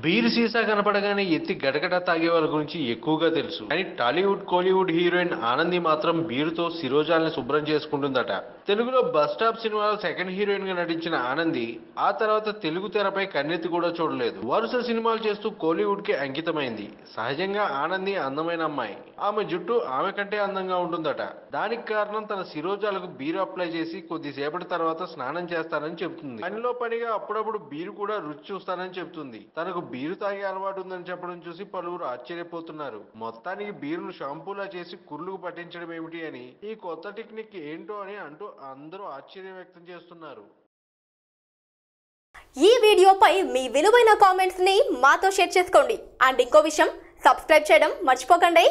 Beer సీసా కనపడగానే ఎత్తి గడగడ తాగే వాళ్ళ గురించి ఎక్కువగా తెలుసు. కానీ టాలీవుడ్ కోలీవుడ్ హీరోయిన్ ఆనంది మాత్రం బీరుతో శిరోజాలని శుభ్రం చేసుకుంటుందట. తెలుగులో బస్ స్టాప్ సినిమాలో సెకండ్ హీరోయిన్ గా నటించిన ఆనంది ఆ తర్వాత తెలుగు తెరపై కన్నెత్తి కూడా చూడలేదు. వరుస సినిమాలు చేస్తూ కోలీవుడ్ కి అంకితమైంది. సహజంగా ఆనంది అందమైన అమ్మాయి. ఆమె జుట్టు ఆమె కంటే అందంగా ఉంటుందట. దానికి కారణం తన శిరోజాలకు బీరు అప్లై చేసి కొద్దిసేపటి తర్వాత స్నానం చేస్తానని చెబుతుంది. పనిలో పనిగా అప్పుడప్పుడు బీరు కూడా రుచి చూస్తానని చెబుతుంది. తనకు బీరు తాగే అలవాటు ఉందని చెప్పడం చూసి పలువురు ఆశ్చర్యపోతున్నారు. మొత్తానికి బీరును షాంపూలా చేసి కుర్లుకు పట్టించడం ఏమిటి అని, ఈ కొత్త టెక్నిక్ ఏంటో అని అంటూ అందరూ ఆశ్చర్యం వ్యక్తం చేస్తున్నారు. ఈ వీడియోపై మీ విలువైన కామెంట్స్ ని మాతో షేర్ చేసుకోండి. అండ్ ఇంకో విషయం, సబ్స్క్రైబ్ చేయడం మర్చిపోకండి.